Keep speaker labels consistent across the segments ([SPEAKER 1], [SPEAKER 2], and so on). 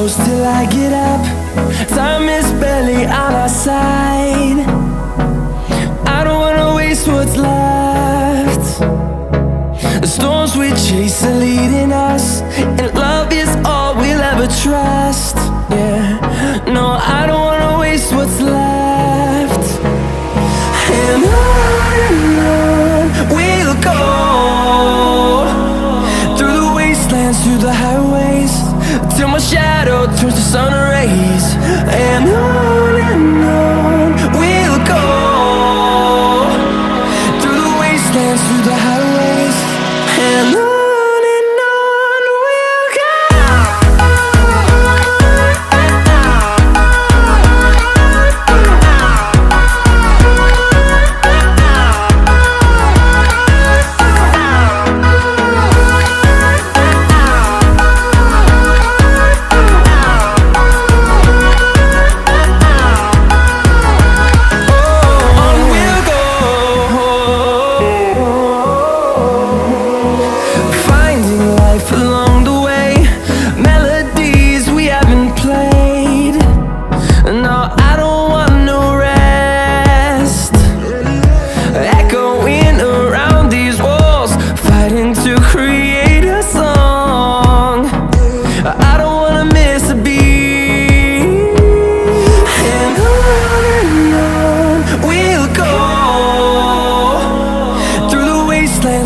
[SPEAKER 1] close till I get up. Time is barely on our side. I don't wanna waste what's left. The storms we chase are leading us, and love is all we'll ever trust. Yeah, no, I don't wanna waste what's left. And on we'll go, through the wastelands, through the highways, till my shadow turns to sun rays. And on we'll go, through the wastelands, through the highways, and on we'll go.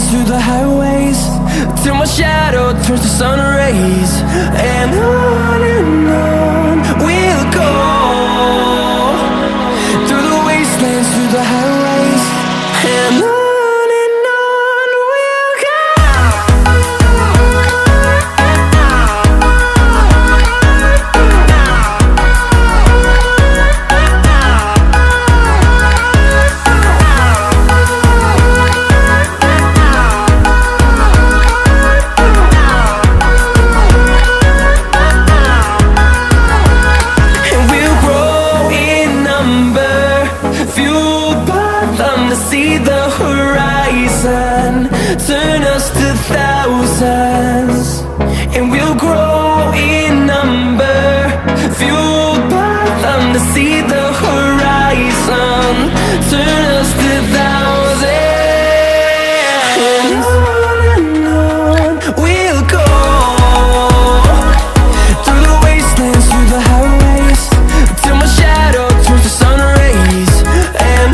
[SPEAKER 1] Through the highways, till my shadow turns to sun rays. And on we'll go, through the wastelands, through the highways, and on we'll go. See the horizon, turn us to thousands, and we'll grow in number, fueled by them. To see the horizon, turn us to thousands, and on we'll go, through the wastelands, through the highways, till my shadow turns to sun rays. And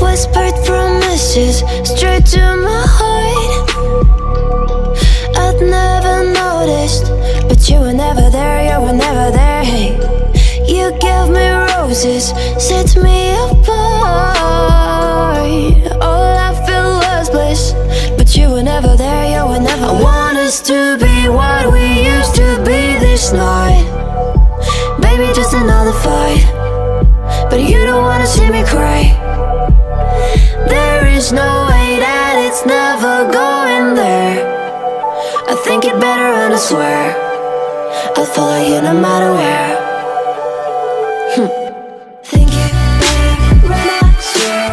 [SPEAKER 2] whispered promises straight to my heart. I'd never noticed, but you were never there, you were never there. Hey, you gave me roses, set me apart. All I felt was bliss, but you were never there, you were never there. I want us to be what we used to be this night. Baby, just another fight, but you don't wanna see me cry. There is no way that it's never going there. I think it better and I swear I'll follow you no matter where. Think it better and I swear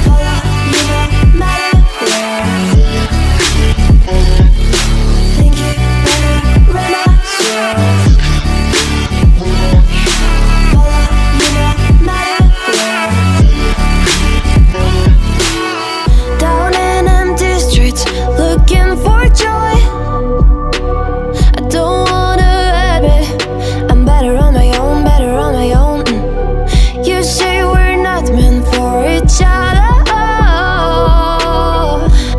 [SPEAKER 2] follow you no matter where. Think it better and I swear follow you no matter where. Down in empty streets, looking for joy. I don't wanna admit I'm better on my own, better on my own. You say we're not meant for each other.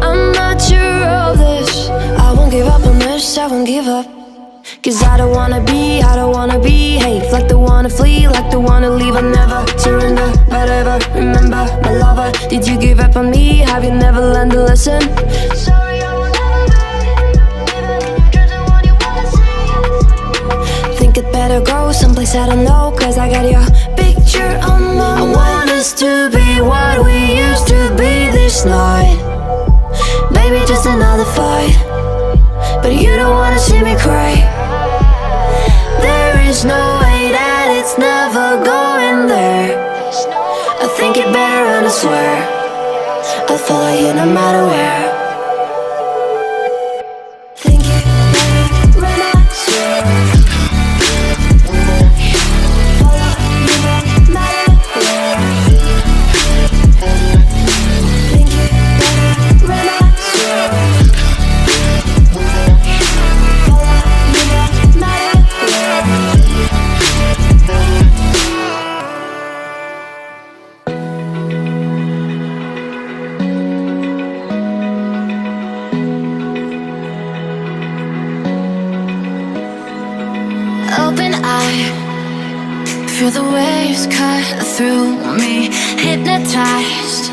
[SPEAKER 2] I'm not sure of this. I won't give up on this, I won't give up. Cause I don't wanna behave like the one to flee, like the one to leave. I never surrender, but ever remember my lover. Did you give up on me? Have you never learned a lesson? Sorry, I will never be, even in your dreams and what you wanna see. Think it better go someplace I don't know, cause I got your picture on my mind. I wanna us to be what we used to be this night. Maybe just another fight, but you don't wanna see me cry. There is no way that it's never going there. I think it better and I swear I'll follow you no matter where. Think it better and I swear follow you no matter where. Think it better and I swear follow you no matter where. Open eye, feel the waves cut through me. Hypnotized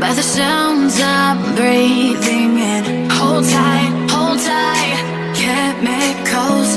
[SPEAKER 2] by the sounds I'm breathing in. Hold tight, chemicals